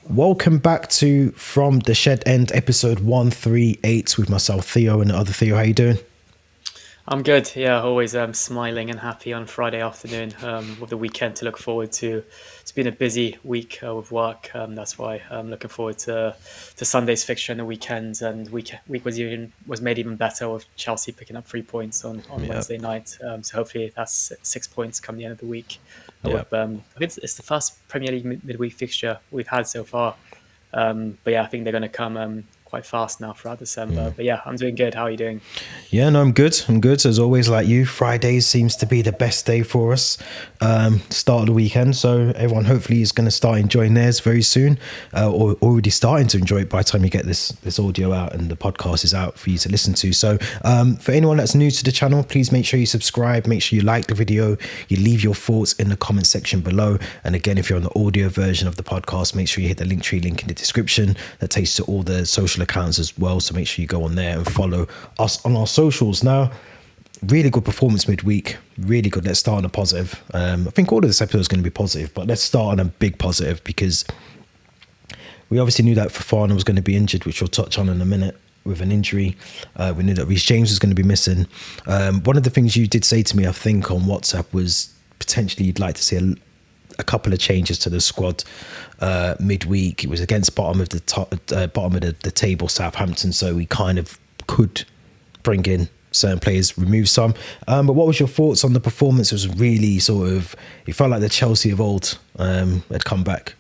Welcome back to From the Shed End, episode 138 with myself, Theo, and the other Theo. How you doing? I'm good. Yeah, always smiling and happy on Friday afternoon with the weekend to look forward to. It's been a busy week with work. That's why I'm looking forward to Sunday's fixture and the weekend. And week was made even better with Chelsea picking up 3 points on Yeah, Wednesday night. So hopefully that's 6 points come the end of the week. yeah. I think it's the first Premier League midweek fixture we've had so far. But yeah, I think they're going to come quite fast now throughout December. But yeah, I'm doing good. How are you doing? Yeah, no, I'm good. I'm good. As always, like you, Fridays seems to be the best day for us. Start of the weekend. So everyone hopefully is going to start enjoying theirs very soon, or already starting to enjoy it by the time you get this audio out and the podcast is out for you to listen to. So for anyone that's new to the channel, please make sure you subscribe, make sure you like the video, you leave your thoughts in the comment section below. And again, if you're on the audio version of the podcast, make sure you hit the Linktree link in the description that takes to all the social accounts as well. So make sure you go on there and follow us on our socials. Now, really good performance midweek, really good. Let's start on a positive. I think all of this episode is going to be positive, but let's start on a big positive because we obviously knew that Fofana was going to be injured, which we'll touch on in a minute with an injury. We knew that Reece James was going to be missing. One of the things you did say to me, I think on WhatsApp, was potentially you'd like to see a couple of changes to the squad midweek. It was against bottom of the table Southampton, so we kind of could bring in certain players, remove some. But what was your thoughts on the performance? It was really it felt like the Chelsea of old had come back.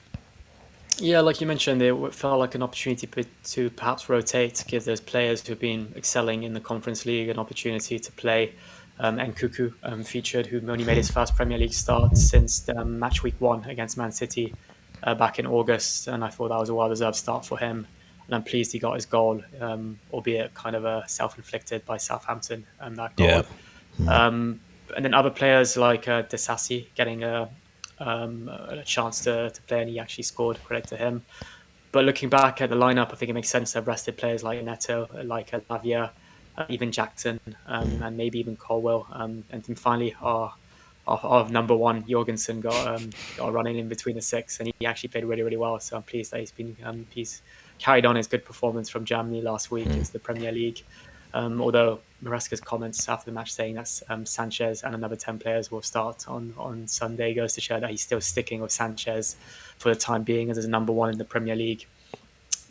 Yeah, like you mentioned, it felt like an opportunity to perhaps rotate, give those players who've been excelling in the Conference League an opportunity to play. And Cuckoo featured, who only made his first Premier League start since match week 1 against Man City back in August. And I thought that was a well-deserved start for him. And I'm pleased he got his goal, albeit kind of a self-inflicted by Southampton, that goal. Yeah. And then other players like Disasi getting a chance to play, and he actually scored, credit to him. But looking back at the lineup, I think it makes sense to have rested players like Neto, like Lavia, even Jackson, and maybe even Colwell. And then finally, our number one, Jorgensen, got running in between the six, and he actually played really, really well. So I'm pleased that he's carried on his good performance from Germany last week into the Premier League. Although Maresca's comments after the match saying that Sanchez and another 10 players will start on Sunday goes to show that he's still sticking with Sanchez for the time being as his number one in the Premier League.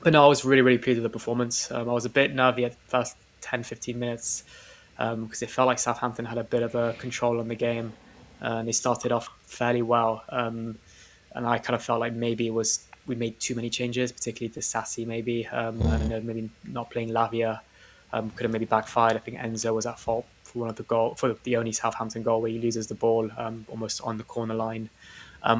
But no, I was really, really pleased with the performance. I was a bit nervy at the first 10-15 minutes because it felt like Southampton had a bit of a control on the game, and they started off fairly well. And I kind of felt like maybe we made too many changes, particularly to Sassy maybe. I don't know, maybe not playing Lavia could have maybe backfired. I think Enzo was at fault for the only Southampton goal where he loses the ball almost on the corner line.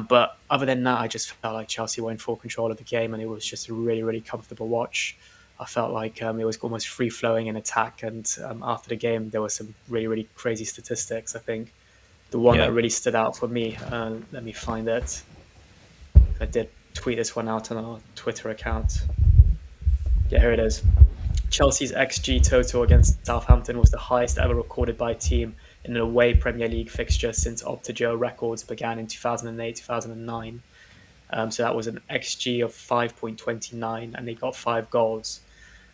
But other than that, I just felt like Chelsea were in full control of the game, and it was just a really, really comfortable watch. I felt like it was almost free-flowing in attack, and after the game, there were some really, really crazy statistics. I think the one that really stood out for me, let me find it. I did tweet this one out on our Twitter account. Yeah, here it is. Chelsea's XG total against Southampton was the highest ever recorded by a team in an away Premier League fixture since Opta-Joe records began in 2008-2009. So that was an XG of 5.29, and they got 5 goals.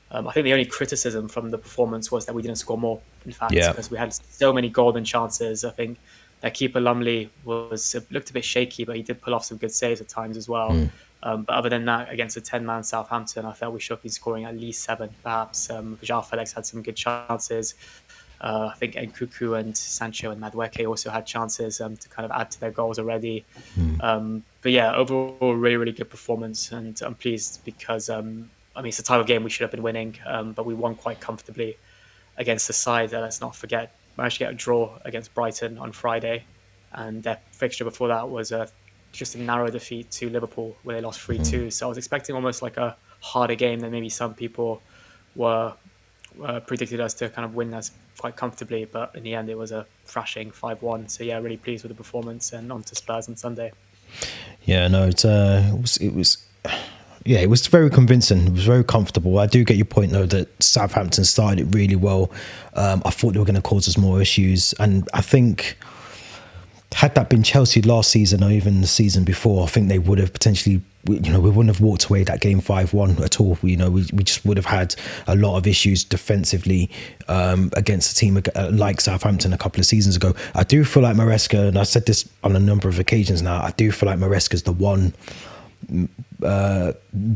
I think the only criticism from the performance was that we didn't score more, in fact, because we had so many golden chances. I think that keeper Lumley looked a bit shaky, but he did pull off some good saves at times as well. But other than that, against a 10-man Southampton, I felt we should have been scoring at least 7, perhaps. João Felix had some good chances. I think Nkuku and Sancho and Madueke also had chances to kind of add to their goals already. But yeah, overall, really, really good performance. And I'm pleased because, it's the type of game we should have been winning, but we won quite comfortably against the side that, let's not forget, managed to get a draw against Brighton on Friday. And their fixture before that was just a narrow defeat to Liverpool where they lost 3-2. So I was expecting almost like a harder game than maybe some people were predicted us to kind of win us quite comfortably. But in the end, it was a thrashing 5-1. So yeah, really pleased with the performance, and on to Spurs on Sunday. Yeah, no, it was very convincing. It was very comfortable. I do get your point, though, that Southampton started it really well. I thought they were going to cause us more issues. And I think had that been Chelsea last season or even the season before, I think they would have potentially, we wouldn't have walked away that game 5-1 at all. We just would have had a lot of issues defensively against a team like Southampton a couple of seasons ago. I do feel like Maresca, and I said this on a number of occasions now, I do feel like Maresca's the one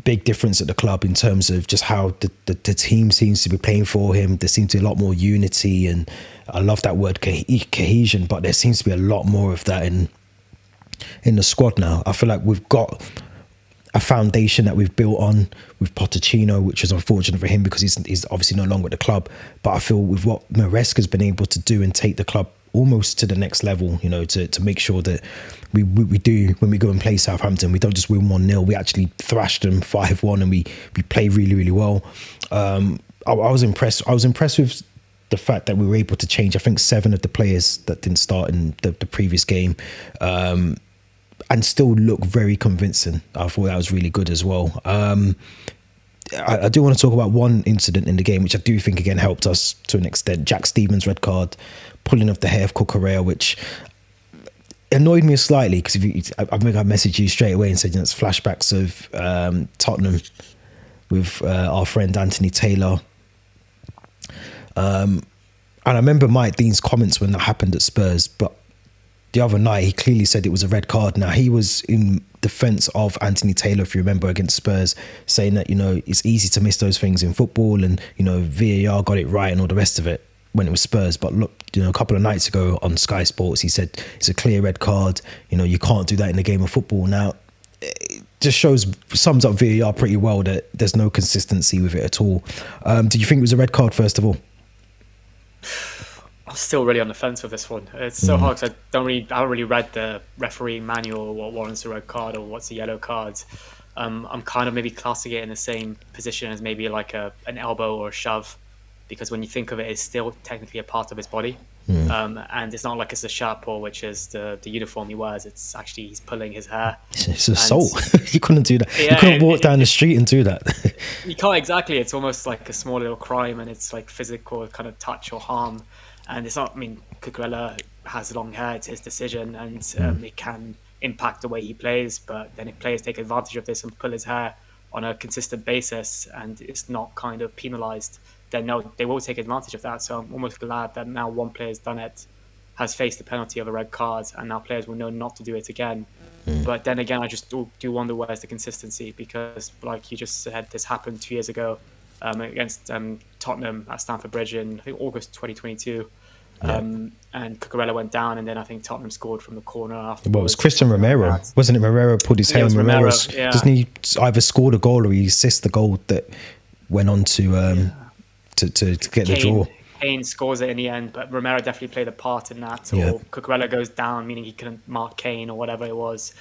big difference at the club in terms of just how the team seems to be playing for him. There seems to be a lot more unity, and I love that word cohesion, but there seems to be a lot more of that in the squad now. I feel like we've got a foundation that we've built on with Pochettino, which is unfortunate for him because he's obviously no longer at the club. But I feel with what Maresca's been able to do and take the club almost to the next level, to make sure that we do, when we go and play Southampton, we don't just win 1-0, we actually thrash them 5-1 and we play really, really well. I was impressed with the fact that we were able to change, I think, 7 of the players that didn't start in the previous game, and still look very convincing. I thought that was really good as well. I do want to talk about one incident in the game, which I do think again helped us to an extent. Jack Stevens' red card, pulling off the hair of Cucurella, which annoyed me slightly because I messaged you straight away and said it's flashbacks of Tottenham with our friend Anthony Taylor. And I remember Mike Dean's comments when that happened at Spurs, but the other night he clearly said it was a red card. Now, he was in defence of Anthony Taylor, if you remember, against Spurs, saying that, it's easy to miss those things in football and, VAR got it right and all the rest of it when it was Spurs. But look, a couple of nights ago on Sky Sports, he said it's a clear red card. You can't do that in the game of football. Now, it just sums up VAR pretty well that there's no consistency with it at all. Did you think it was a red card, first of all? I'm still really on the fence with this one. It's so hard because I haven't really read the referee manual, what warrants a red card or what's a yellow card. I'm kind of maybe classing it in the same position as maybe like an elbow or a shove, because when you think of it, it's still technically a part of his body. And it's not like it's a shirt pull, which is the uniform he wears. It's actually he's pulling his hair. It's assault. You couldn't do that. Yeah, you couldn't walk down the street and do that. You can't exactly. It's almost like a small little crime, and it's like physical kind of touch or harm. And it's not, Cucurella has long hair, it's his decision, and it can impact the way he plays, but then if players take advantage of this and pull his hair on a consistent basis and it's not kind of penalised, then no, they will take advantage of that. So I'm almost glad that now one player's done it, has faced the penalty of a red card, and now players will know not to do it again. But then again, I just do wonder where's the consistency, because like you just said, this happened 2 years ago against Tottenham at Stamford Bridge in, I think, August 2022. And Cucurella went down, and then I think Tottenham scored from the corner after. Well, it was Christian Romero, wasn't it? Romero pulled his hair, and Romero, doesn't he either scored a goal or he assisted the goal that went on to get the draw? Kane scores it in the end, but Romero definitely played a part in that. Or Cucurella goes down, meaning he couldn't mark Kane or whatever it was.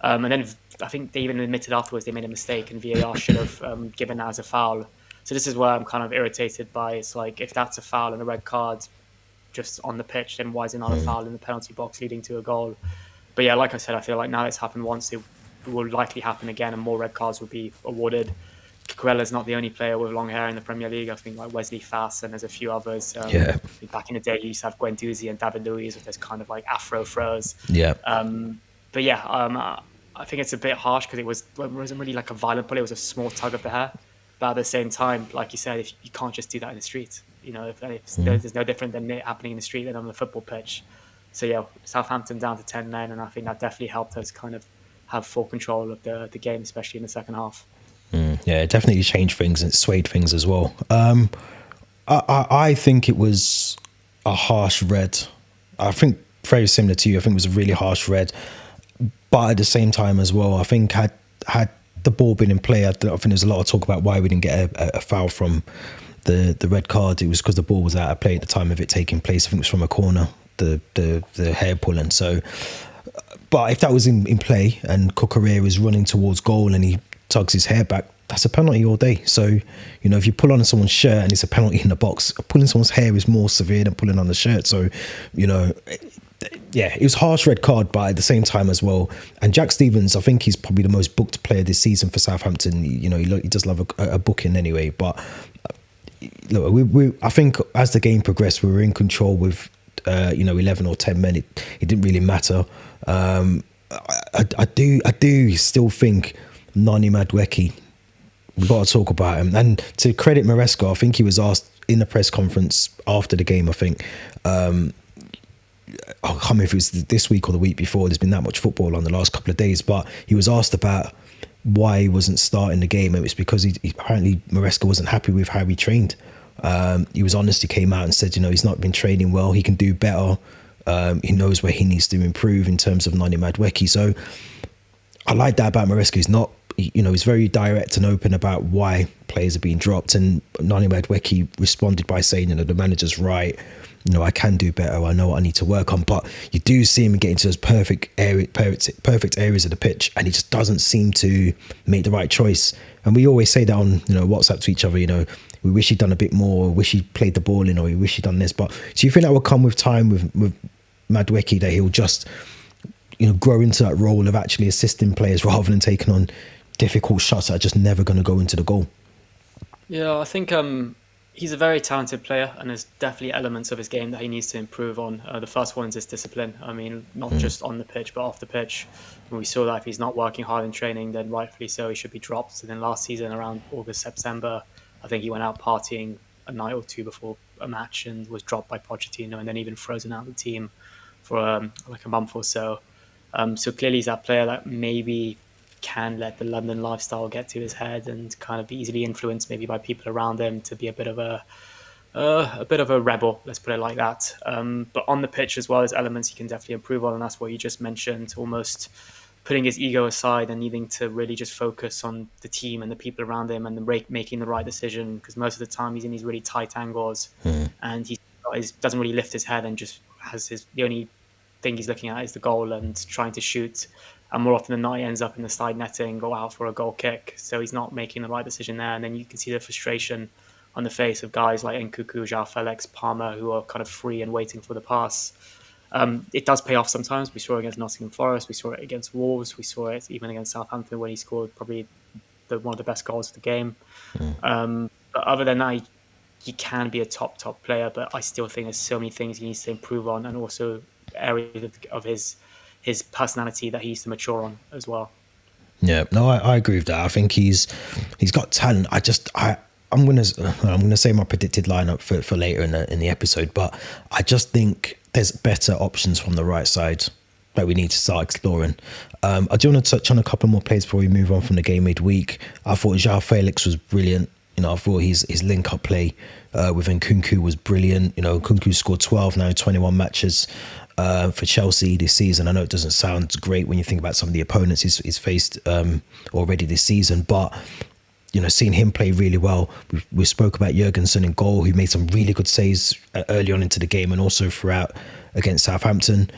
And then I think they even admitted afterwards they made a mistake, and VAR should have given that as a foul. So this is where I'm kind of irritated by. It's like, if that's a foul and a red card just on the pitch, then why is it not a foul in the penalty box leading to a goal? But yeah, like I said, I feel like now it's happened once, it will likely happen again, and more red cards will be awarded. Cucurella's not the only player with long hair in the Premier League. I think like Wesley Fofana, and there's a few others. Back in the day, you used to have Guendouzi and David Luiz with this kind of like afro throws. But yeah, I think it's a bit harsh because it wasn't really like a violent pull. It was a small tug of the hair. But at the same time, like you said, if you can't just do that in the street. There's no different than it happening in the street than on the football pitch. So yeah, Southampton down to 10 men, and I think that definitely helped us kind of have full control of the game, especially in the second half. Yeah, it definitely changed things and swayed things as well. I think it was a harsh red. I think very similar to you. I think it was a really harsh red, but at the same time as well, I think had the ball been in play, I think there's a lot of talk about why we didn't get a foul from the red card. It was because the ball was out of play at the time of it taking place. I think it was from a corner, the hair pulling. So, but if that was in play and Cucurella is running towards goal and he tugs his hair back, that's a penalty all day. So, if you pull on someone's shirt and it's a penalty in the box, pulling someone's hair is more severe than pulling on the shirt. So, it was harsh red card, but at the same time as well. And Jack Stevens, I think he's probably the most booked player this season for Southampton. He does love a booking anyway, but look, I think as the game progressed, we were in control with 11 or 10 men, it didn't really matter. I do still think Nani Madueke, we've got to talk about him. And to credit Maresca, I think he was asked in the press conference after the game, I think, I can't remember if it was this week or the week before, there's been that much football on the last couple of days, but he was asked about why he wasn't starting the game. It was because he apparently Maresca wasn't happy with how he trained. He was honest, he came out and said, he's not been training well, he can do better. He knows where he needs to improve in terms of Nani Madueke. So I like that about Maresca. He's not, he's very direct and open about why players are being dropped. And Nani Madueke responded by saying, the manager's right. I can do better. I know what I need to work on. But you do see him get into those perfect areas of the pitch, and he just doesn't seem to make the right choice. And we always say that on WhatsApp to each other. We wish he'd done a bit more. Wish he played the ball in, or we wish he'd done this. But do you think that will come with time with Madueke, that he'll just grow into that role of actually assisting players rather than taking on difficult shots that are just never going to go into the goal? Yeah, I think he's a very talented player, and there's definitely elements of his game that he needs to improve on. The first one is his discipline. I mean, not just on the pitch, but off the pitch. When we saw that if he's not working hard in training, then rightfully so, he should be dropped. And then last season, around August, September, I think he went out partying a night or two before a match and was dropped by Pochettino, and then even frozen out of the team for like a month or so. So clearly he's that player that maybe can let the London lifestyle get to his head and kind of be easily influenced maybe by people around him to be a bit of a rebel, let's put it like that. But on the pitch as well, there's elements he can definitely improve on, and that's what you just mentioned, almost putting his ego aside and needing to really just focus on the team and the people around him and making the right decision, because most of the time he's in these really tight angles and he doesn't really lift his head and just has the only thing he's looking at is the goal and trying to shoot. And more often than not, he ends up in the side netting, go out for a goal kick. So he's not making the right decision there. And then you can see the frustration on the face of guys like Nkuku, João Felix, Palmer, who are kind of free and waiting for the pass. It does pay off sometimes. We saw it against Nottingham Forest. We saw it against Wolves. We saw it even against Southampton when he scored probably one of the best goals of the game. But other than that, he can be a top player. But I still think there's so many things he needs to improve on, and also areas of his personality that he needs to mature on as well. Yeah, no, I agree with that. I think he's got talent. I'm gonna say my predicted lineup for later in the episode, but I just think there's better options from the right side that we need to start exploring. I do want to touch on a couple more players before we move on from the game midweek. I thought João Felix was brilliant. I thought his link-up play with Nkunku was brilliant. Nkunku scored 12 now, 21 matches for Chelsea this season. I know it doesn't sound great when you think about some of the opponents he's faced already this season, but seeing him play really well. We spoke about Jurgensen in goal, who made some really good saves early on into the game and also throughout against Southampton.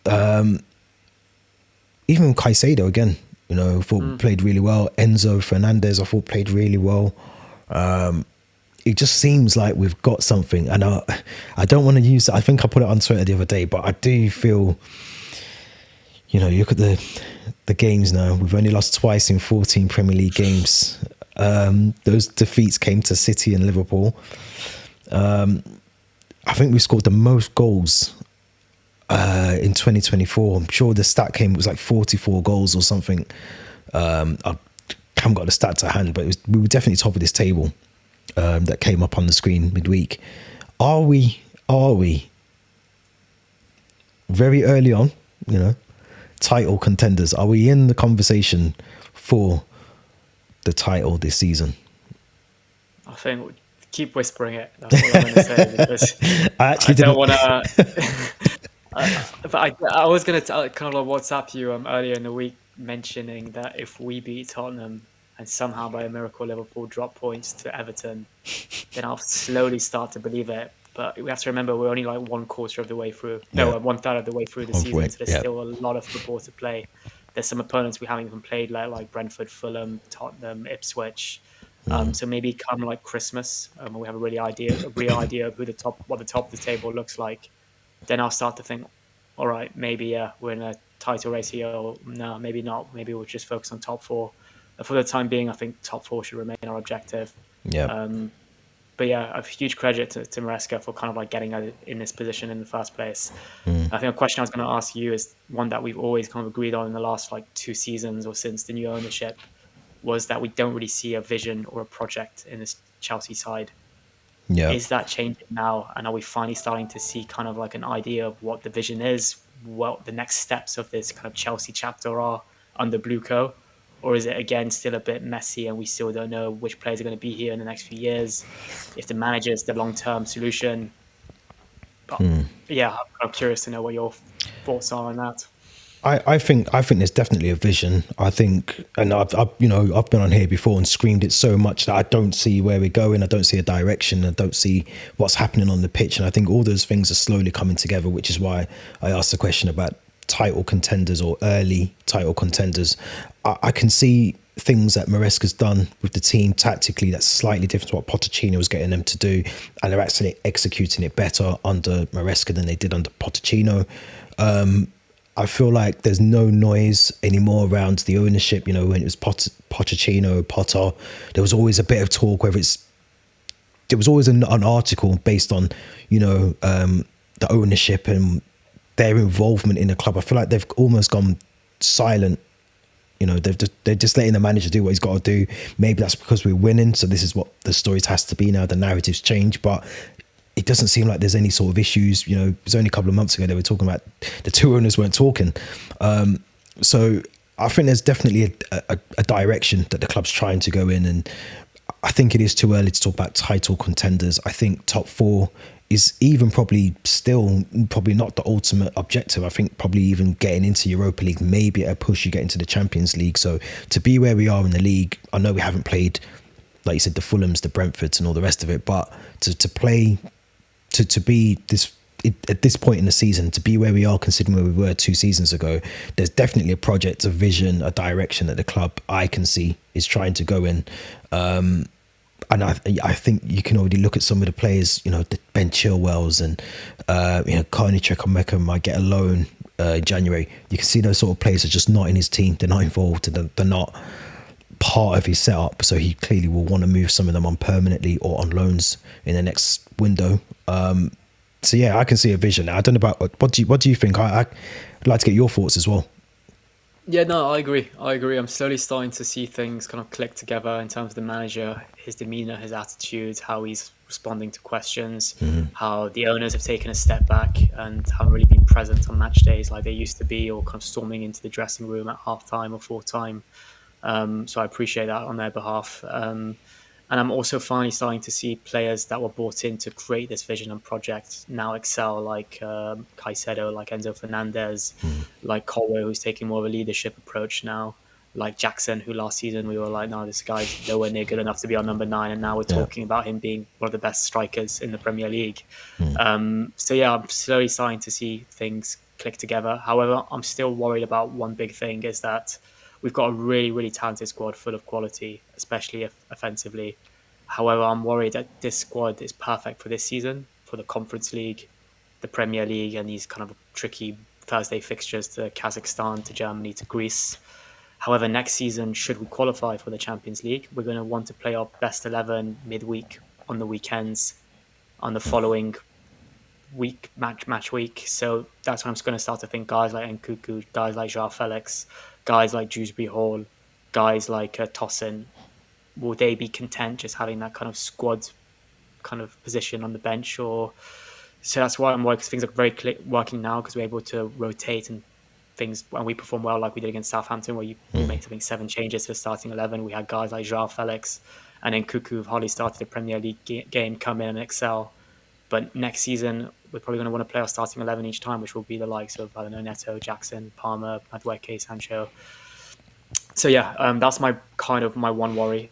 Even Caicedo again, I thought played really well. Enzo Fernandez, I thought played really well. It just seems like we've got something, and I don't want to use it. I think I put it on Twitter the other day, but I do feel, you look at the games now. We've only lost twice in 14 Premier League games. Those defeats came to City and Liverpool. I think we scored the most goals in 2024. I'm sure the stat it was like 44 goals or something. I haven't got the stat to hand, but we were definitely top of this table that came up on the screen midweek. Are we very early on, title contenders? Are we in the conversation for the title this season? I think we'll keep whispering it. That's all I'm going to say, because I don't want to. But I was going to kind of like WhatsApp you earlier in the week, mentioning that if we beat Tottenham and somehow by a miracle Liverpool drop points to Everton, then I'll slowly start to believe it. But we have to remember we're only like one quarter of the way through. No, 1/3 of the way through the season. So there's still a lot of football to play. There's some opponents we haven't even played, like Brentford, Fulham, Tottenham, Ipswich. So maybe come like Christmas, when we have a real idea of what the top of the table looks like. Then I'll start to think, all right, maybe we're in a title race here, or no, maybe not. Maybe we'll just focus on top four. For the time being, I think top four should remain our objective. Yeah. But yeah, a huge credit to Maresca for kind of like getting us in this position in the first place. I think a question I was going to ask you is one that we've always kind of agreed on in the last like 2 seasons or since the new ownership, was that we don't really see a vision or a project in this Chelsea side. Yeah. Is that changing now? And are we finally starting to see kind of like an idea of what the vision is, what the next steps of this kind of Chelsea chapter are under Blueco? Or is it again still a bit messy and we still don't know which players are going to be here in the next few years? If the manager is the long term solution. But yeah, I'm curious to know what your thoughts are on that. I think there's definitely a vision. I think, and I've been on here before and screamed it so much that I don't see where we're going. I don't see a direction. I don't see what's happening on the pitch. And I think all those things are slowly coming together, which is why I asked the question about title contenders or early title contenders. I can see things that Maresca's done with the team tactically that's slightly different to what Pochettino was getting them to do, and they're actually executing it better under Maresca than they did under Pochettino. I feel like there's no noise anymore around the ownership. You know, when it was Pochettino, Potter, there was always a bit of talk, there was always an article based on, the ownership and their involvement in the club. I feel like they've almost gone silent. You know, they're just letting the manager do what he's got to do. Maybe that's because we're winning, so this is what the stories has to be now. The narratives change, but it doesn't seem like there's any sort of issues. You know, it was only a couple of months ago they were talking about the two owners weren't talking. So I think there's definitely a direction that the club's trying to go in, and I think it is too early to talk about title contenders. I think top four is even probably not the ultimate objective. I think probably even getting into Europa League, maybe a push you get into the Champions League. So to be where we are in the league, I know we haven't played, like you said, the Fulhams, the Brentfords and all the rest of it, but to be this at this point in the season, to be where we are considering where we were 2 seasons ago, there's definitely a project, a vision, a direction that the club I can see is trying to go in. And I think you can already look at some of the players, the Ben Chilwells and Carney Chukwuemeka might get a loan in January. You can see those sort of players are just not in his team. They're not involved. They're not part of his setup. So he clearly will want to move some of them on permanently or on loans in the next window. So yeah, I can see a vision. I don't know about what do you think? I'd like to get your thoughts as well. Yeah, no, I agree. I'm slowly starting to see things kind of click together in terms of the manager, his demeanor, his attitude, how he's responding to questions, how the owners have taken a step back and haven't really been present on match days like they used to be, or kind of storming into the dressing room at halftime or full time. So I appreciate that on their behalf. And I'm also finally starting to see players that were brought in to create this vision and project now excel, like Caicedo, like Enzo Fernandez, like Colwell, who's taking more of a leadership approach now, like Jackson, who last season we were like, no, this guy's nowhere near good enough to be our number 9. And now we're talking about him being one of the best strikers in the Premier League. So yeah, I'm slowly starting to see things click together. However, I'm still worried about one big thing, is that we've got a really, really talented squad full of quality, especially offensively. However, I'm worried that this squad is perfect for this season, for the Conference League, the Premier League, and these kind of tricky Thursday fixtures to Kazakhstan, to Germany, to Greece. However, next season, should we qualify for the Champions League, we're going to want to play our best 11 midweek on the weekends on the following week, match week. So that's when I'm just going to start to think guys like Nkuku, guys like Joao Felix, guys like Dewsbury Hall, guys like Tosin, will they be content just having that kind of squad kind of position on the bench? Or so that's why I'm worried, because things are very working now, because we're able to rotate and things, when we perform well like we did against Southampton, where you made, I think, 7 changes to the starting 11. We had guys like Joao Felix and then Nkuku, who've hardly started a Premier League game, come in and excel. But next season, we're probably going to want to play our starting 11 each time, which will be the likes of, I don't know, Neto, Jackson, Palmer, Madueke, Sancho. So yeah, that's my one worry.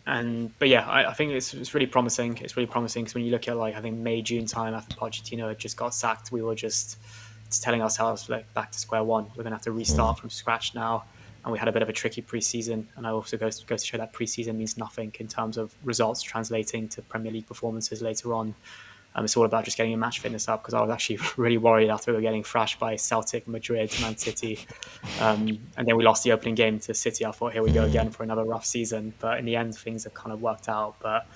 But yeah, I think it's really promising. It's really promising, because when you look at, like, I think May, June time, after Pochettino had just got sacked, we were just telling ourselves, like, back to square one. We're going to have to restart from scratch now. And we had a bit of a tricky preseason. And I also goes to show that preseason means nothing in terms of results translating to Premier League performances later on. It's all about just getting your match fitness up, because I was actually really worried after we were getting thrashed by Celtic, Madrid, Man City. And then we lost the opening game to City. I thought, here we go again for another rough season. But in the end, things have kind of worked out. But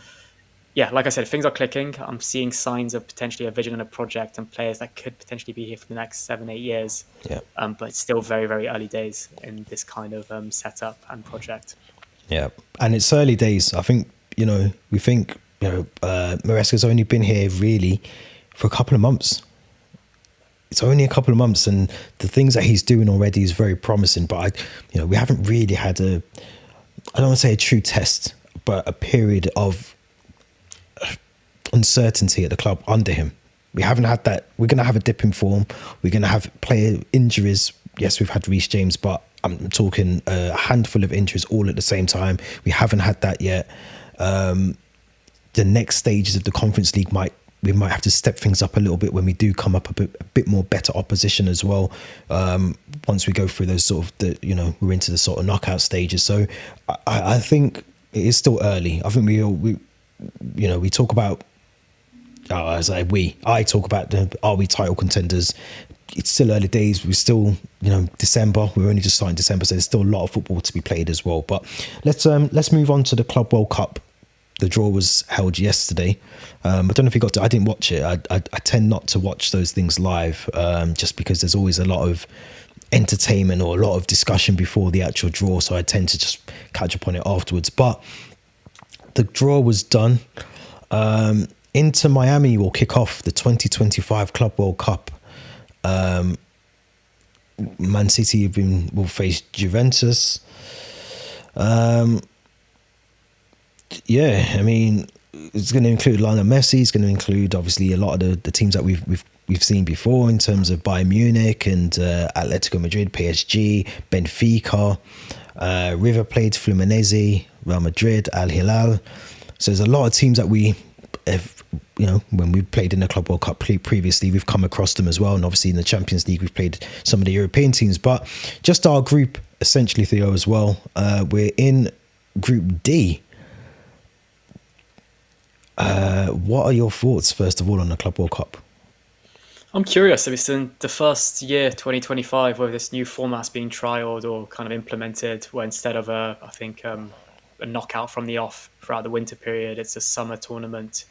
yeah, like I said, things are clicking. I'm seeing signs of potentially a vision and a project and players that could potentially be here for the next 7, 8 years. Yeah. But it's still very, very early days in this kind of setup and project. Yeah, and it's early days. I think we think Maresca's only been here really for a couple of months. It's only a couple of months, and the things that he's doing already is very promising. But we haven't really had I don't want to say a true test, but a period of uncertainty at the club under him. We haven't had that. We're going to have a dip in form. We're going to have player injuries. Yes, we've had Reece James, but I'm talking a handful of injuries all at the same time. We haven't had that yet. The next stages of the Conference League we might have to step things up a little bit when we do come up a bit more better opposition as well. Once we go through those sort of we're into the sort of knockout stages. So I think it is still early. I think we talk about. I talk about are we title contenders? It's still early days. We're still, December. We're only just starting December, so there's still a lot of football to be played as well. But let's move on to the Club World Cup. The draw was held yesterday. I don't know if you got to. I didn't watch it. I tend not to watch those things live, just because there's always a lot of entertainment or a lot of discussion before the actual draw. So I tend to just catch up on it afterwards. But the draw was done. Inter Miami will kick off the 2025 Club World Cup. Man City will face Juventus. Yeah, I mean, it's going to include Lionel Messi. It's going to include obviously a lot of the teams that we've seen before in terms of Bayern Munich and Atletico Madrid, PSG, Benfica, River Plate, Fluminense, Real Madrid, Al Hilal. So there's a lot of teams that we have. When we played in the Club World Cup previously, we've come across them as well. And obviously in the Champions League, we've played some of the European teams. But just our group, essentially, Theo, as well. We're in Group D. What are your thoughts, first of all, on the Club World Cup? I'm curious if it's in the first year, 2025, where this new format's being trialed or kind of implemented, where instead of a knockout from the off throughout the winter period, it's a summer tournament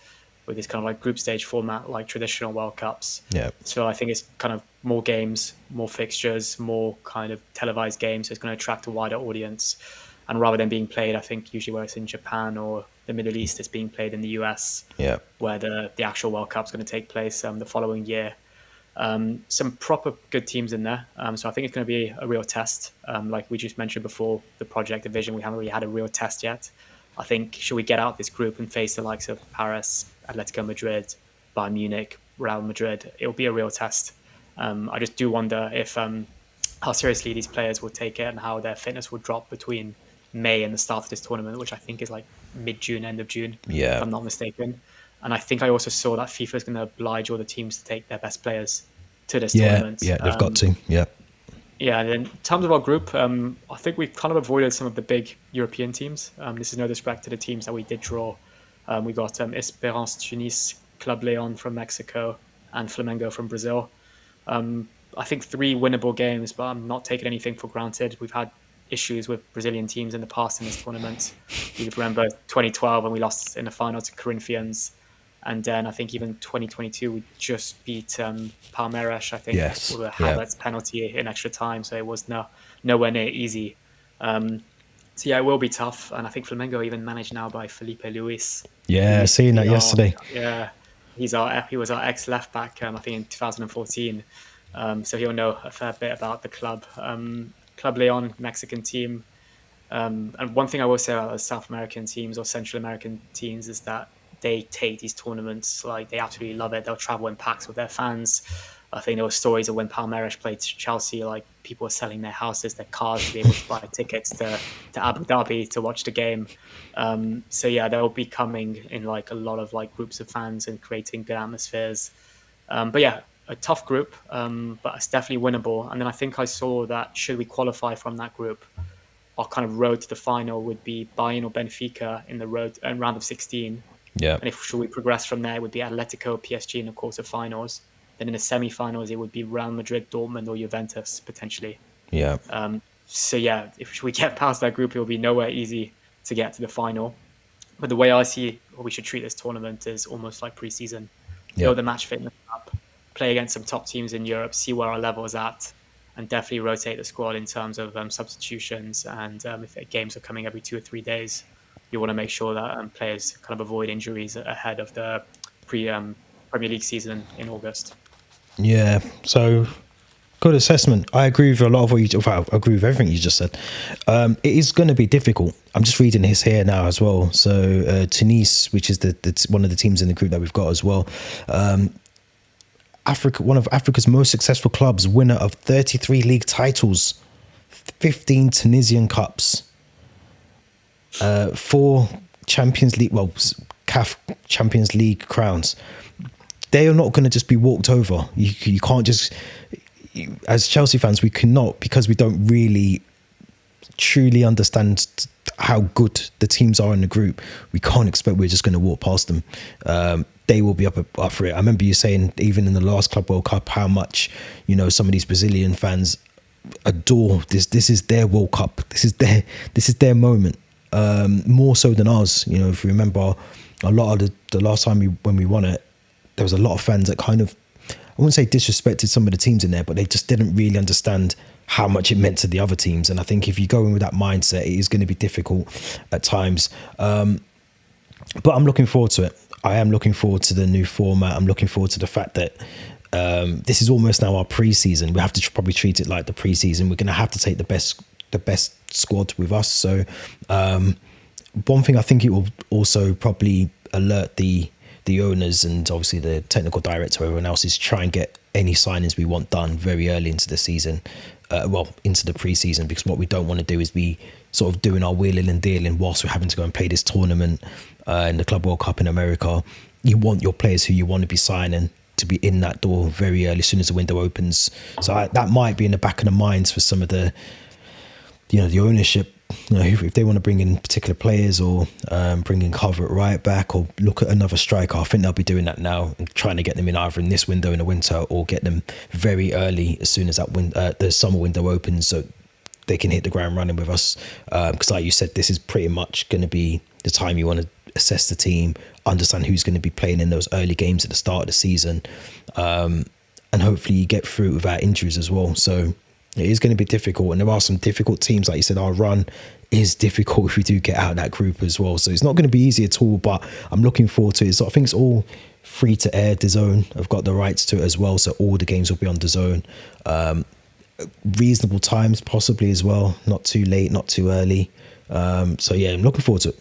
with this kind of like group stage format, like traditional World Cups. Yeah. So I think it's kind of more games, more fixtures, more kind of televised games. So it's going to attract a wider audience. And rather than being played, I think usually where it's in Japan or the Middle East, it's being played in the US. Yeah. Where the actual World Cup's going to take place the following year. Some proper good teams in there. So I think it's going to be a real test. Like we just mentioned before, the project division, we haven't really had a real test yet. I think should we get out this group and face the likes of Paris, Atletico Madrid, Bayern Munich, Real Madrid, it'll be a real test. I just do wonder if how seriously these players will take it and how their fitness will drop between May and the start of this tournament, which I think is like mid-June, end of June, if I'm not mistaken. And I think I also saw that FIFA is going to oblige all the teams to take their best players to this tournament. Yeah, they've got to. Yeah. Yeah, and in terms of our group, I think we've kind of avoided some of the big European teams. This is no disrespect to the teams that we did draw. We got Esperance Tunis, Club Leon from Mexico, and Flamengo from Brazil. I think 3 winnable games, but I'm not taking anything for granted. We've had issues with Brazilian teams in the past in this tournament. You remember 2012 when we lost in the final to Corinthians. And then I think even 2022, we just beat Palmeiras, I think, with a Havertz penalty in extra time. So it was nowhere near easy. So yeah, it will be tough. And I think Flamengo even managed now by Felipe Luis. Yeah, seeing that yesterday. Yeah, he was our ex left back, I think in 2014. So he'll know a fair bit about the club. Club Leon, Mexican team. And one thing I will say about the South American teams or Central American teams is that they take these tournaments, like they absolutely love it. They'll travel in packs with their fans. I think there were stories of when Palmeiras played Chelsea, like people were selling their houses, their cars to be able to buy tickets to Abu Dhabi to watch the game. So yeah, they'll be coming in like a lot of like groups of fans and creating good atmospheres. But yeah, a tough group, but it's definitely winnable. And then I think I saw that should we qualify from that group, our kind of road to the final would be Bayern or Benfica in the round of 16. Yeah. And should we progress from there, it would be Atletico, PSG in the quarterfinals. Then in the semi-finals, it would be Real Madrid, Dortmund, or Juventus potentially. Yeah. So yeah, if we get past that group, it will be nowhere easy to get to the final. But the way I see we should treat this tournament is almost like pre-season. Yeah. Build the match fitness up, play against some top teams in Europe, see where our level is at, and definitely rotate the squad in terms of substitutions. And if games are coming every 2 or 3 days, you want to make sure that players kind of avoid injuries ahead of the Premier League season in August. Yeah. So good assessment. I agree with a lot of what you. I agree with everything you just said. It is going to be difficult. I'm just reading his here now as well. So Tunis, which is the one of the teams in the group that we've got as well. Africa, one of Africa's most successful clubs, winner of 33 league titles, 15 Tunisian Cups, 4 Champions League, CAF Champions League crowns. They are not going to just be walked over. You can't just, as Chelsea fans, we cannot, because we don't really truly understand how good the teams are in the group. We can't expect we're just going to walk past them. They will be up for it. I remember you saying even in the last Club World Cup how much, some of these Brazilian fans adore this. This is their World Cup. This is their moment. More so than ours. If you remember a lot of the last time when we won it, there was a lot of fans that kind of, I wouldn't say disrespected some of the teams in there, but they just didn't really understand how much it meant to the other teams. And I think if you go in with that mindset, it is going to be difficult at times. But I'm looking forward to it. I am looking forward to the new format. I'm looking forward to the fact that this is almost now our pre-season. We have to probably treat it like the pre-season. We're going to have to take the best squad with us. So one thing I think it will also probably alert the owners and obviously the technical director, everyone else, is try and get any signings we want done very early into the season, into the pre-season, because what we don't want to do is be sort of doing our wheeling and dealing whilst we're having to go and play this tournament in the Club World Cup in America. You want your players who you want to be signing to be in that door very early, as soon as the window opens. So that might be in the back of the minds for some of the, the ownership. If they want to bring in particular players or bring in cover at right back or look at another striker, I think they'll be doing that now and trying to get them in either in this window in the winter or get them very early as soon as the summer window opens, so they can hit the ground running with us. Because like you said, this is pretty much going to be the time you want to assess the team, understand who's going to be playing in those early games at the start of the season, and hopefully you get through it without injuries as well. So it is going to be difficult, and there are some difficult teams. Like you said, our run is difficult if we do get out of that group as well. So it's not going to be easy at all, but I'm looking forward to it. So I think it's all free to air. DAZN have got the rights to it as well, so all the games will be on DAZN. Reasonable times possibly as well, not too late, not too early. So yeah, I'm looking forward to it.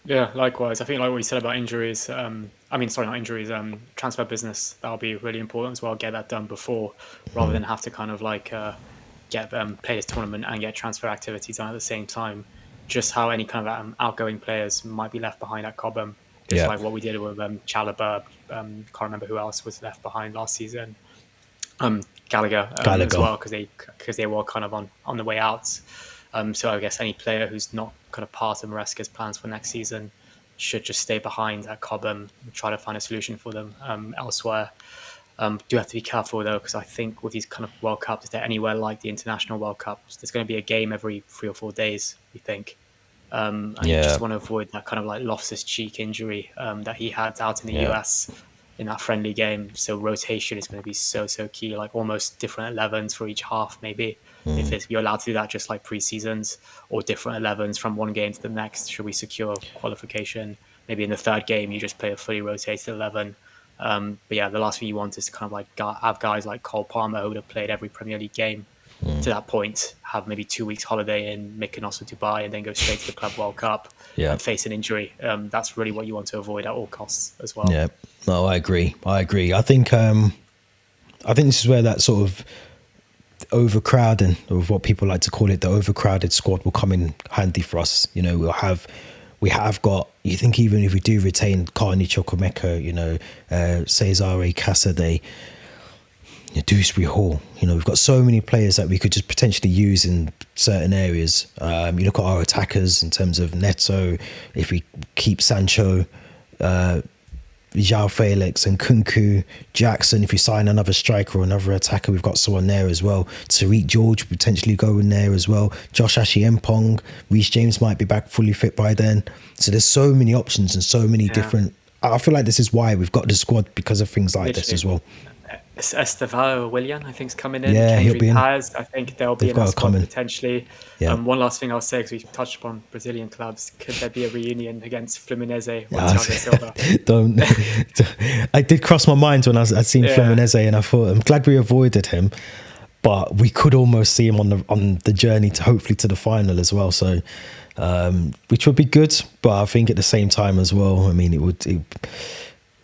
Yeah, likewise. I think like what you said about injuries, not injuries, transfer business, that'll be really important as well. Get that done before, rather than have to kind of like play this tournament and get transfer activities done at the same time. Just how any kind of outgoing players might be left behind at Cobham. Just like what we did with Chalobah. Can't remember who else was left behind last season. Gallagher as well, because they were kind of on the way out. So I guess any player who's not kind of part of Maresca's plans for next season should just stay behind at Cobham and try to find a solution for them elsewhere. Do have to be careful though, because I think with these kind of World Cups, if they're anywhere like the International World Cups, there's going to be a game every 3 or 4 days, we think. And you just want to avoid that kind of like Loftus-Cheek injury that he had out in the US in that friendly game. So rotation is going to be so key, like almost different 11s for each half maybe. If you're allowed to do that just like pre-seasons, or different 11s from one game to the next, should we secure qualification. Maybe in the third game you just play a fully rotated 11. But yeah, the last thing you want is to kind of like have guys like Cole Palmer who would have played every Premier League game to that point, have maybe 2 weeks holiday in Mykonos or Dubai, and then go straight to the Club World Cup and face an injury. That's really what you want to avoid at all costs as well. Yeah, no, I agree. I think this is where that sort of overcrowding, or what people like to call it, the overcrowded squad, will come in handy for us. We have got, you think even if we do retain Carney Chukwuemeka, Cesare Casade, Dewsbury Hall, we've got so many players that we could just potentially use in certain areas. You look at our attackers in terms of Neto, if we keep Sancho, João Felix and Kunku, Jackson. If you sign another striker or another attacker, we've got someone there as well. Tariq George potentially going there as well. Josh Ashiempong, Reece James might be back fully fit by then. So there's so many options and so many different. I feel like this is why we've got the squad, because of things like this as well. Estevao Willian, I think, is coming in. Yeah, he'll be in. Paz, I think they'll be in that squad potentially. Yeah. One last thing I'll say, because we touched upon Brazilian clubs, could there be a reunion against Fluminense or Thiago Silva? I did cross my mind when I'd seen Fluminense, and I thought, I'm glad we avoided him, but we could almost see him on the journey to hopefully to the final as well. So, which would be good, but I think at the same time as well, I mean, it'd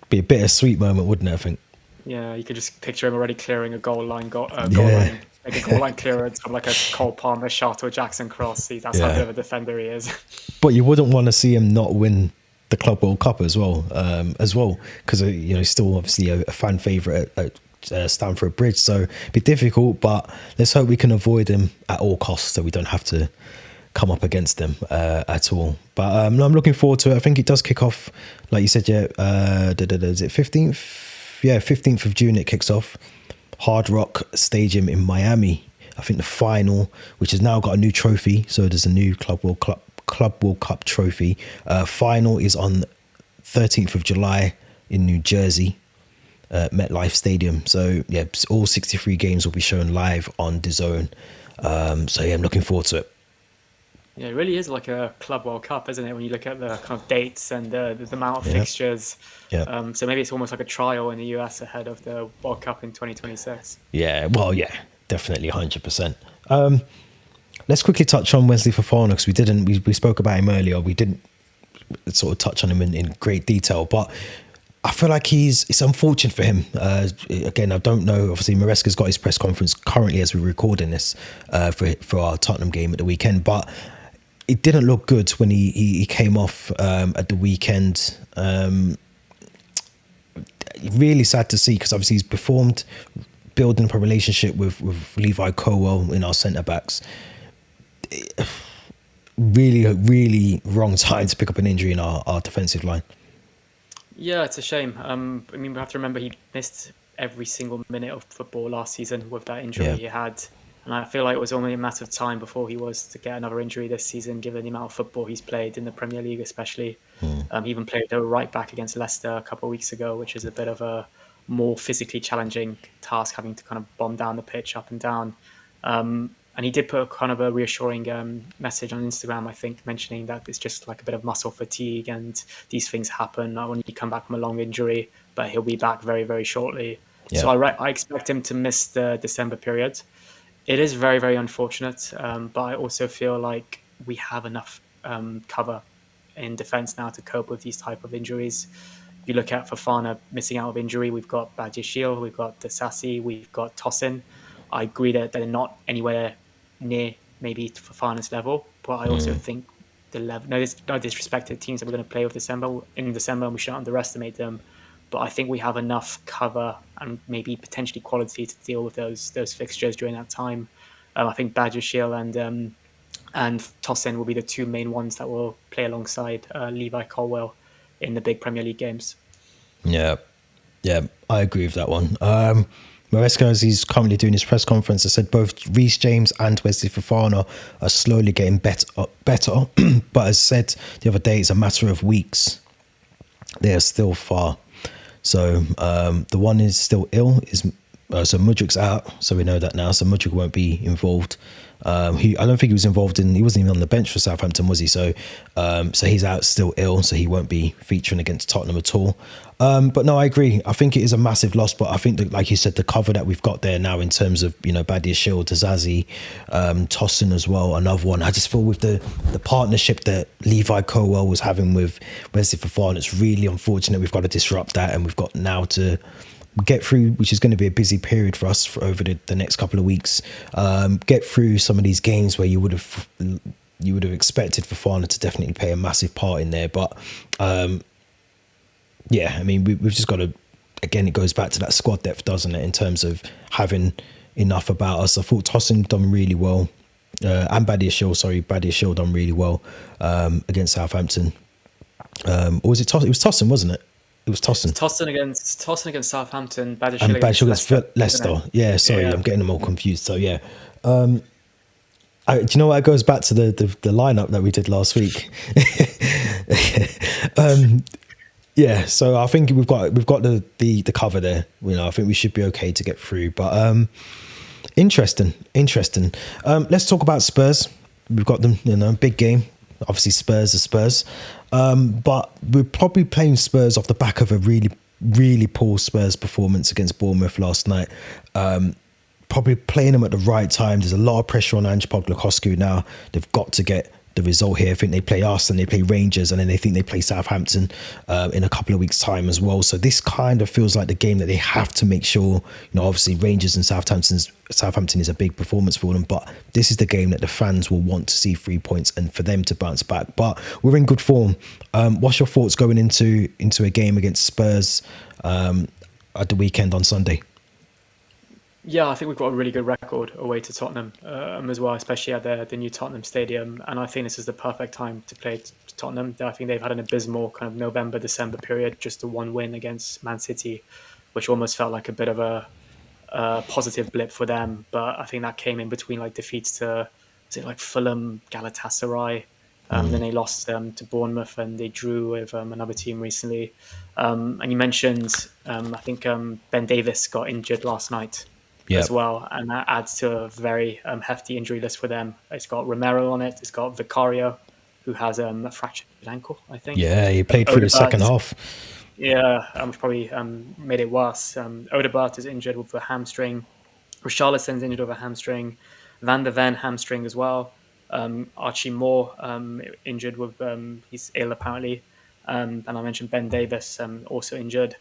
be a bittersweet moment, wouldn't it? I think. Yeah, you could just picture him already clearing a goal line line, like a goal line clearance from like a Cole Palmer shot or Jackson cross. That's how good of a defender he is. But you wouldn't want to see him not win the Club World Cup as well, because he's still obviously a fan favourite at Stamford Bridge. So it'd be difficult, but let's hope we can avoid him at all costs, so we don't have to come up against them at all. But I'm looking forward to it. I think it does kick off, like you said, is it 15th? Yeah, 15th of June it kicks off. Hard Rock Stadium in Miami. I think the final, which has now got a new trophy, so there's a new Club World Cup trophy. Final is on 13th of July in New Jersey, MetLife Stadium. So yeah, all 63 games will be shown live on DAZN. So yeah, I'm looking forward to it. Yeah, it really is like a Club World Cup, isn't it? When you look at the kind of dates and the amount of fixtures. Yeah. So maybe it's almost like a trial in the US ahead of the World Cup in 2026. Yeah, well, yeah, definitely 100%. Let's quickly touch on Wesley Fofana, because we spoke about him earlier. We didn't sort of touch on him in great detail, but I feel like it's unfortunate for him. Again, I don't know. Obviously, Maresca's got his press conference currently as we're recording this for our Tottenham game at the weekend, but it didn't look good when he came off at the weekend. Really sad to see, because obviously he's performed, building up a relationship with Levi Colwell in our centre backs. Really, really wrong time to pick up an injury in our defensive line. Yeah, it's a shame. I mean, we have to remember he missed every single minute of football last season with that injury he had. And I feel like it was only a matter of time before he was to get another injury this season, given the amount of football he's played in the Premier League, especially. He even played the right back against Leicester a couple of weeks ago, which is a bit of a more physically challenging task, having to kind of bomb down the pitch up and down. And he did put a kind of a reassuring message on Instagram, I think, mentioning that it's just like a bit of muscle fatigue and these things happen when you come back from a long injury, but he'll be back very, very shortly. Yeah. So I expect him to miss the December period. It is very, very unfortunate, but I also feel like we have enough cover in defence now to cope with these type of injuries. If you look at Fofana missing out of injury, we've got Badiashile, we've got Disasi, we've got Tosin. I agree that they're not anywhere near maybe Fofana's level, but I also think the level. No disrespect to the teams that we're going to play with in December, and we shouldn't underestimate them. But I think we have enough cover and maybe potentially quality to deal with those fixtures during that time. I think Badiashile and Tosin will be the two main ones that will play alongside Levi Colwell in the big Premier League games. Yeah, I agree with that one. Maresca, as he's currently doing his press conference, has said both Reece James and Wesley Fofana are slowly getting better, but as said the other day, it's a matter of weeks. They are still far. So the one is still ill. So Mudryk's out, so we know that now. So Mudryk won't be involved. I don't think he was involved he wasn't even on the bench for Southampton, was he? So he's out, still ill, so he won't be featuring against Tottenham at all. But no, I agree. I think it is a massive loss, but I think that, like you said, the cover that we've got there now in terms of, Badiashile, Disasi, Tosin as well, another one. I just feel with the partnership that Levi Colwell was having with Wesley Fofana, it's really unfortunate. We've got to disrupt that, and we've got now to get through, which is going to be a busy period for us over the next couple of weeks. Get through some of these games where you would have expected Fofana to definitely play a massive part in there, but we've just got to, again, it goes back to that squad depth, doesn't it, in terms of having enough about us. I thought Tosin done really well, and Badiashile done really well against Southampton. Or was it Tosin? It was Tosin, wasn't it? It was Tossen. Tossen against Southampton, And Badiashile Badger against against Leicester, isn't it? Leicester. Yeah, sorry, Yeah. I'm getting them all confused. So yeah, do you know what? It goes back to the lineup that we did last week. Yeah, so I think we've got the cover there. You know, I think we should be okay to get through. But interesting. Let's talk about Spurs. We've got them, you know, big game. Obviously, Spurs are Spurs, but we're probably playing Spurs off the back of a really poor Spurs performance against Bournemouth last night. Probably playing them at the right time. There's a lot of pressure on Ange Postecoglou now. They've got to get the result here. I think they play us and they play Rangers, and then they think they play Southampton in a couple of weeks' time as well. So this kind of feels like the game that they have to make sure, you know, obviously Rangers and Southampton is a big performance for them, but this is the game that the fans will want to see 3 points and for them to bounce back. But we're in good form. What's your thoughts going into a game against Spurs at the weekend on Sunday? Yeah, I think we've got a really good record away to Tottenham as well, especially at the new Tottenham Stadium. And I think this is the perfect time to play Tottenham. I think they've had an abysmal kind of November, December period, just the one win against Man City, which almost felt like a bit of a positive blip for them. But I think that came in between like defeats to, was it like Fulham, Galatasaray? Then they lost to Bournemouth and they drew with another team recently. And you mentioned, I think Ben Davis got injured last night Yeah. as well, and that adds to a very hefty injury list for them. It's got Romero on it. It's got Vicario, who has a fractured ankle, I think. Yeah, he played through the second Odegaard, half. yeah, which probably made it worse. Odegaard is injured with a hamstring. Richarlison's injured with a hamstring. Van der Ven hamstring as well. Archie Moore injured with he's ill apparently. And I mentioned Ben Davis also injured.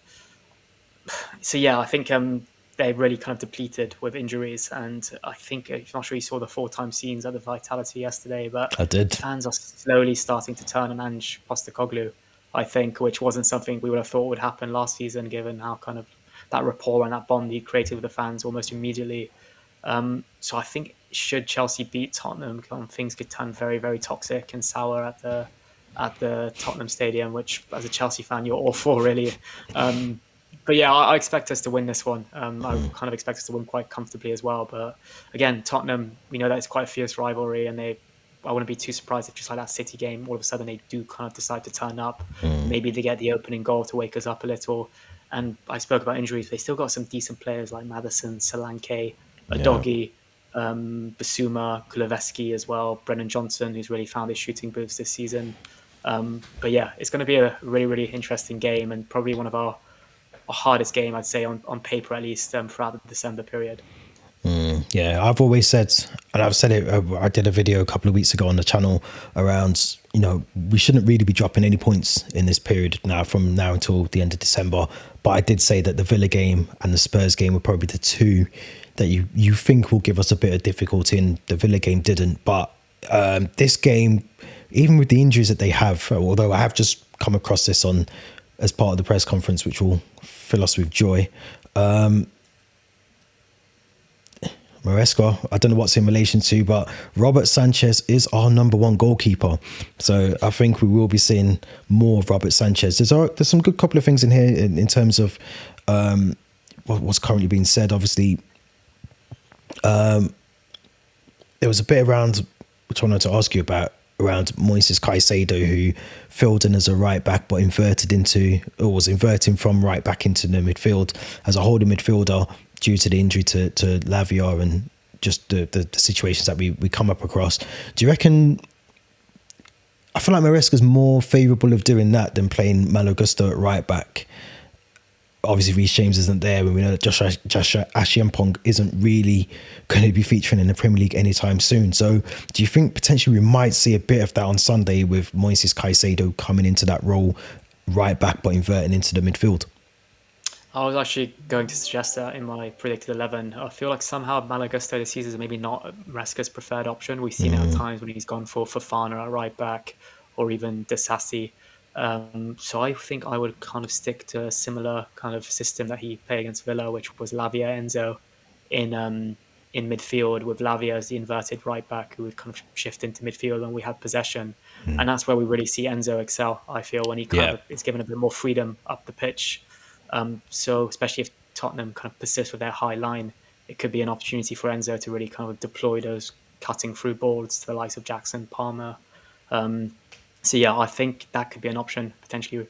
So yeah, I think they're really kind of depleted with injuries, and I think I'm not sure you saw the 4-time scenes at the Vitality yesterday, but I did. fans are slowly starting to turn on Ange Postecoglou, I think, which wasn't something we would have thought would happen last season, given how kind of that rapport and that bond he created with the fans almost immediately. So I think should Chelsea beat Tottenham, things could turn very, very toxic and sour at the Tottenham Stadium, which as a Chelsea fan you're all for, really. But yeah, I expect us to win this one. I kind of expect us to win quite comfortably as well. But again, Tottenham, we know that it's quite a fierce rivalry, and I wouldn't be too surprised if just like that City game, all of a sudden they do kind of decide to turn up. Maybe they get the opening goal to wake us up a little. And I spoke about injuries. They still got some decent players like Maddison, Solanke, Adogi, Basuma, Kuleveski as well, Brennan Johnson, who's really found his shooting boots this season. But yeah, it's going to be a really, really interesting game and probably one of our hardest game, I'd say, on paper at least, throughout the December period. Yeah, I've always said, and I've said it, I did a video a couple of weeks ago on the channel around, you know, we shouldn't really be dropping any points in this period now from now until the end of December. But I did say that the Villa game and the Spurs game were probably the two that you think will give us a bit of difficulty, and the Villa game didn't. But this game, even with the injuries that they have, although I have just come across this on as part of the press conference, which will fill us with joy. Maresca, I don't know what's in relation to, but Robert Sanchez is our number one goalkeeper. So I think we will be seeing more of Robert Sanchez. There's some good couple of things in here in terms of what's currently being said. Obviously, there was a bit around, which I wanted to ask you about, around Moises Caicedo, who filled in as a right back, but was inverting from right back into the midfield as a holding midfielder due to the injury to Lavia and just the situations that we come up across. Do you reckon? I feel like Maresca's more favourable of doing that than playing Malo Gusto at right back. Obviously, Reece James isn't there, and we know that Joshua Ashiampong isn't really going to be featuring in the Premier League anytime soon. So, do you think potentially we might see a bit of that on Sunday with Moises Caicedo coming into that role, right back, but inverting into the midfield? I was actually going to suggest that in my predicted 11. I feel like somehow Malo Gusto this season is maybe not Maresca's preferred option. We've seen it at times when he's gone for Fofana at right back or even Disasi. So I think I would kind of stick to a similar kind of system that he played against Villa, which was Lavia Enzo in in midfield with Lavia as the inverted right back who would kind of shift into midfield when we have possession. And that's where we really see Enzo excel, I feel, when he kind of is given a bit more freedom up the pitch. So especially if Tottenham kind of persist with their high line, it could be an opportunity for Enzo to really kind of deploy those cutting through balls to the likes of Jackson, Palmer. So yeah, I think that could be an option, potentially.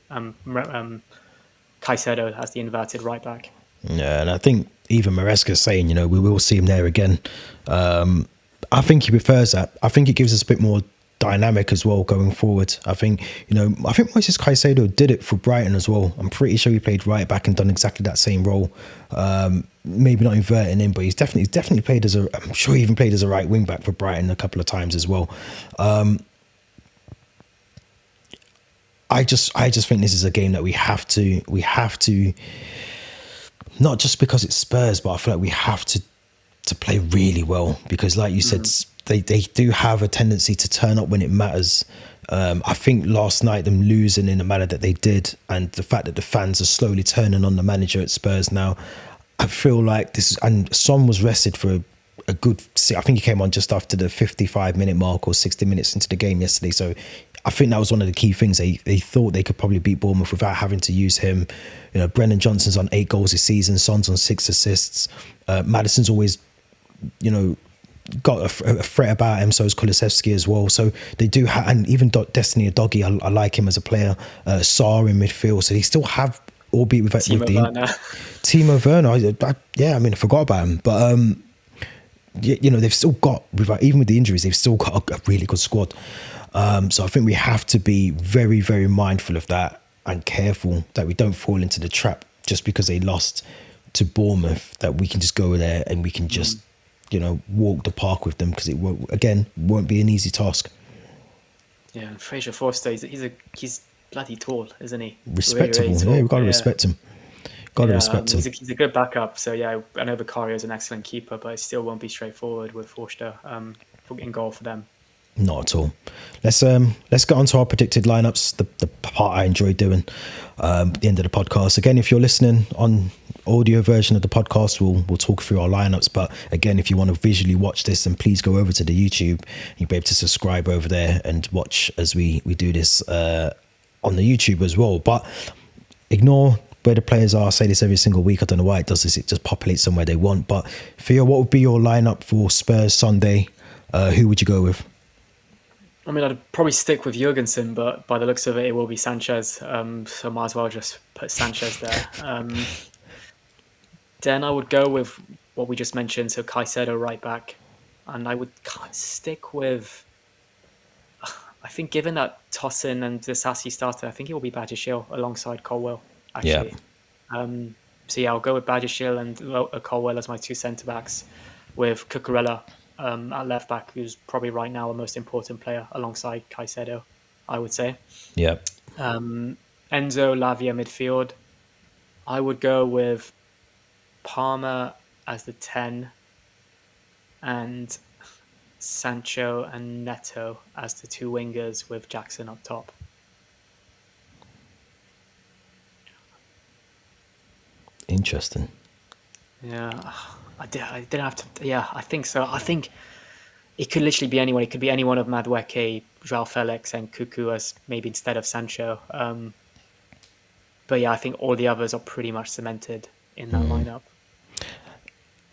Caicedo as the inverted right back. Yeah, and I think even Maresca's saying, we will see him there again. I think he prefers that. I think it gives us a bit more dynamic as well going forward. I think Moises Caicedo did it for Brighton as well. I'm pretty sure he played right back and done exactly that same role. Maybe not inverting him, but he's definitely played as I'm sure he even played as a right wing back for Brighton a couple of times as well. I just think this is a game that we have to, not just because it's Spurs, but I feel like we have to play really well, because like you said, they do have a tendency to turn up when it matters. I think last night, them losing in the manner that they did, and the fact that the fans are slowly turning on the manager at Spurs now, I feel like this is, and Son was rested for a good, I think he came on just after the 55-minute mark or 60 minutes into the game yesterday. So I think that was one of the key things. They thought they could probably beat Bournemouth without having to use him. Brennan Johnson's on 8 goals this season. Son's on 6 assists. Maddison's always, got a threat about him. So is Kulusevski as well. So they do have, and even Destiny Udogie, I like him as a player. Sarr in midfield. So they still have, albeit with Timo Werner. I forgot about him, but they've still got, even with the injuries, they've still got a really good squad. So I think we have to be very, very mindful of that and careful that we don't fall into the trap just because they lost to Bournemouth, that we can just go there and we can just, walk the park with them, because it won't be an easy task. Yeah, and Fraser Forster, he's bloody tall, isn't he? Respectable, really, really we've got to respect him. Respect him. He's a good backup. So yeah, I know Vicario is an excellent keeper, but it still won't be straightforward with Forster in goal for them. Not at all. Let's get on to our predicted lineups, the part I enjoy doing at the end of the podcast. Again, if you're listening on audio version of the podcast, we'll talk through our lineups. But again, if you want to visually watch this, then please go over to the YouTube. You'll be able to subscribe over there and watch as we do this on the YouTube as well. But ignore where the players are. I say this every single week. I don't know why it does this. It just populates somewhere they want. But Theo, what would be your lineup for Spurs Sunday? Who would you go with? I mean, I'd probably stick with Jurgensen, but by the looks of it, it will be Sanchez. So might as well just put Sanchez there. Then I would go with what we just mentioned, so Caicedo right back. And I would stick with, I think given that Tosin and Disasi started, I think it will be Badiashile alongside Colwell, actually. Yeah. So yeah, I'll go with Badiashile and Colwell as my 2 centre-backs, with Cucurella at left back, who's probably right now the most important player alongside Caicedo, I would say. Yeah. Enzo, Lavia midfield. I would go with Palmer as the 10 and Sancho and Neto as the 2 wingers with Jackson up top. Interesting. Yeah. I didn't have to. Yeah, I think so. I think it could literally be anyone. It could be any one of Madueke, Joao Felix, and Cuckoo as maybe instead of Sancho. But yeah, I think all the others are pretty much cemented in that lineup.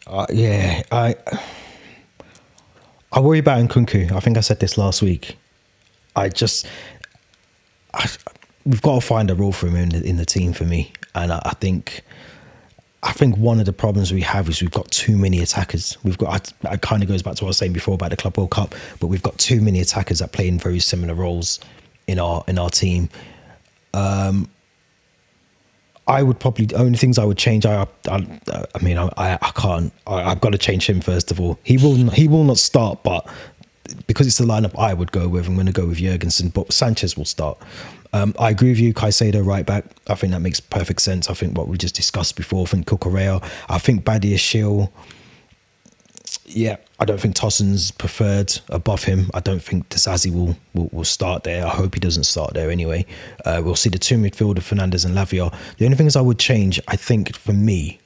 I worry about Nkunku. I think I said this last week. We've got to find a role for him in the team for me, and I think one of the problems we have is we've got too many attackers. It kind of goes back to what I was saying before about the Club World Cup, but we've got too many attackers that play in very similar roles in our team. I would probably, the only things I would change, I can't. I've got to change him first of all. He will not start, but because it's the lineup I would go with, I'm going to go with Jurgensen, but Sanchez will start. I agree with you, Caicedo right back. I think that makes perfect sense. I think what we just discussed before, I think Cucurella, I think Badiashile. Yeah, I don't think Tosin's preferred above him. I don't think Disasi will start there. I hope he doesn't start there anyway. We'll see the 2 midfielder, Fernandes and Lavia. The only things I would change, I think, for me,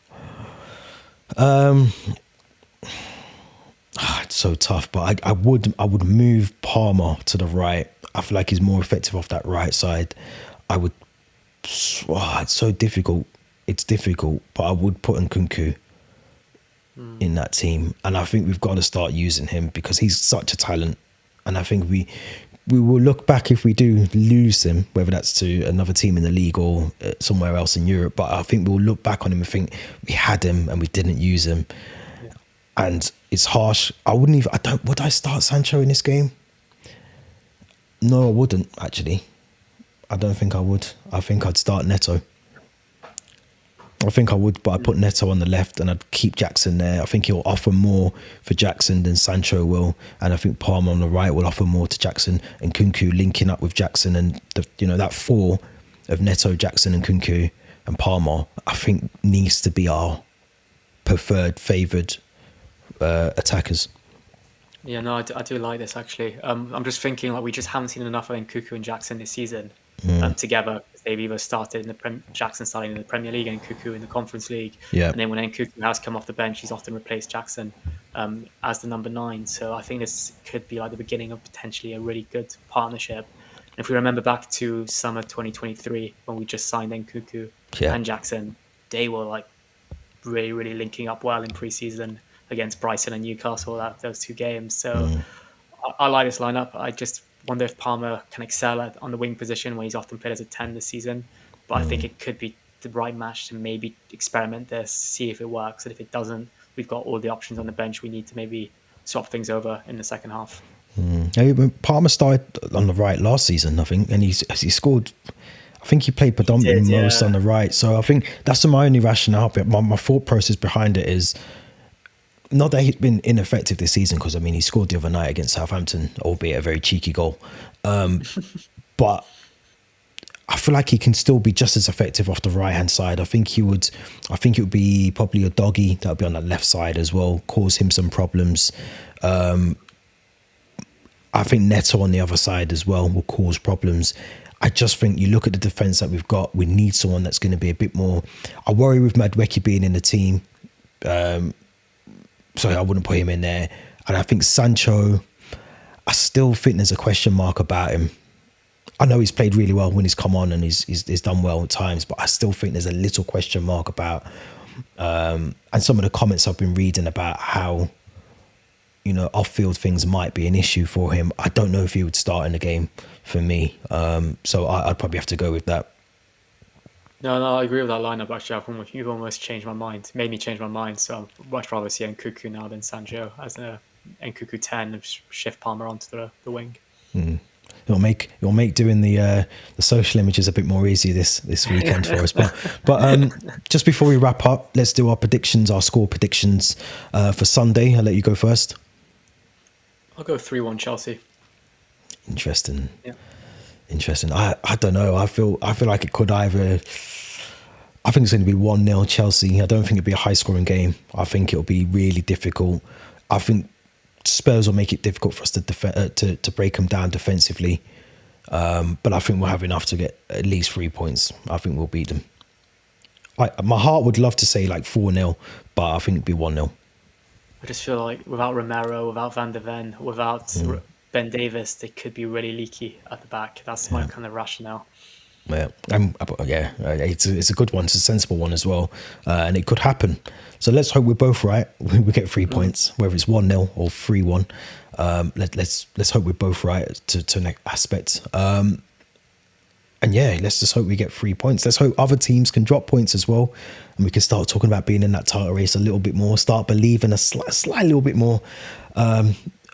It's so tough, but I would move Palmer to the right. I feel like he's more effective off that right side. I would. It's so difficult. It's difficult, but I would put Nkunku in that team, and I think we've got to start using him because he's such a talent. And I think we will look back if we do lose him, whether that's to another team in the league or somewhere else in Europe. But I think we'll look back on him and think we had him and we didn't use him. Yeah. And it's harsh. Would I start Sancho in this game? No, I wouldn't actually. I don't think I would. I think I'd start Neto. I think I would, but I'd put Neto on the left and I'd keep Jackson there. I think he'll offer more for Jackson than Sancho will. And I think Palmer on the right will offer more to Jackson, and Nkunku linking up with Jackson. And, that four of Neto, Jackson and Nkunku and Palmer, I think needs to be our preferred, favoured attackers. Yeah, no, I do like this actually. I'm just thinking like we just haven't seen enough of Nkunku and Jackson this season together. They've either started in Jackson starting in the Premier League and Nkunku in the Conference League. Yeah. And then when Nkunku has come off the bench, he's often replaced Jackson as the number 9. So I think this could be like the beginning of potentially a really good partnership. And if we remember back to summer 2023 when we just signed Nkunku and Jackson, they were like really, really linking up well in pre-season against Brighton and Newcastle, those 2 games. So I like this lineup. I just wonder if Palmer can excel on the wing position where he's often played as a 10 this season. But I think it could be the right match to maybe experiment this, see if it works. And if it doesn't, we've got all the options on the bench. We need to maybe swap things over in the second half. Palmer started on the right last season, I think, and he scored. I think he played predominantly most on the right. So I think that's my only rationale. But my thought process behind it is, not that he's been ineffective this season, because I mean he scored the other night against Southampton, albeit a very cheeky goal. But I feel like he can still be just as effective off the right hand side. I think it would be probably a doggy that would be on that left side as well, cause him some problems. I think Neto on the other side as well will cause problems. I just think you look at the defence that we've got, we need someone that's going to be a bit more. I worry with Madueke being in the team. So I wouldn't put him in there. And I think Sancho, I still think there's a question mark about him. I know he's played really well when he's come on and he's done well at times, but I still think there's a little question mark about, and some of the comments I've been reading about how, off-field things might be an issue for him. I don't know if he would start in the game for me. So I'd probably have to go with that. No, I agree with that lineup. Actually, you've almost changed my mind. Made me change my mind. So I'd much rather see Nkunku now than Sancho as a Nkunku 10 and shift Palmer onto the wing. It'll make doing the social images a bit more easy this weekend for us. But just before we wrap up, let's do our predictions, our score predictions for Sunday. I'll let you go first. I'll go 3-1 Chelsea. Interesting. Yeah. Interesting. I don't know. I feel like it could either. I think it's going to be 1-0 Chelsea. I don't think it'll be a high scoring game. I think it'll be really difficult. I think Spurs will make it difficult for us to break them down defensively. But I think we'll have enough to get at least 3 points. I think we'll beat them. My heart would love to say like 4-0, but I think it'd be 1-0. I just feel like without Romero, without Van de Ven, without Ben Davis, they could be really leaky at the back. That's my kind of rationale. Yeah, it's a good one. It's a sensible one as well, and it could happen. So let's hope we're both right. We get 3 points, whether it's 1-0 or 3-1. Let's hope we're both right to an aspect. And yeah, let's just hope we get 3 points. Let's hope other teams can drop points as well, and we can start talking about being in that title race a little bit more. Start believing a slight little bit more.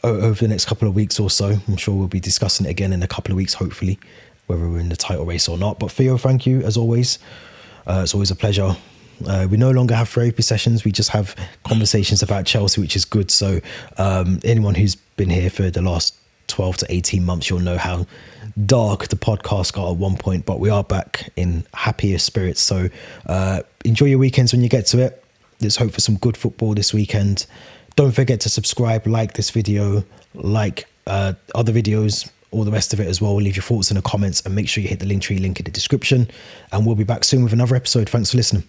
Over the next couple of weeks or so. I'm sure we'll be discussing it again in a couple of weeks, hopefully, whether we're in the title race or not. But Theo, thank you as always. It's always a pleasure. We no longer have therapy sessions. We just have conversations about Chelsea, which is good. So anyone who's been here for the last 12 to 18 months, you'll know how dark the podcast got at one point, but we are back in happier spirits. So enjoy your weekends when you get to it. Let's hope for some good football this weekend. Don't forget to subscribe, like this video, like other videos, all the rest of it as well. Leave your thoughts in the comments and make sure you hit the Linktree link in the description. And we'll be back soon with another episode. Thanks for listening.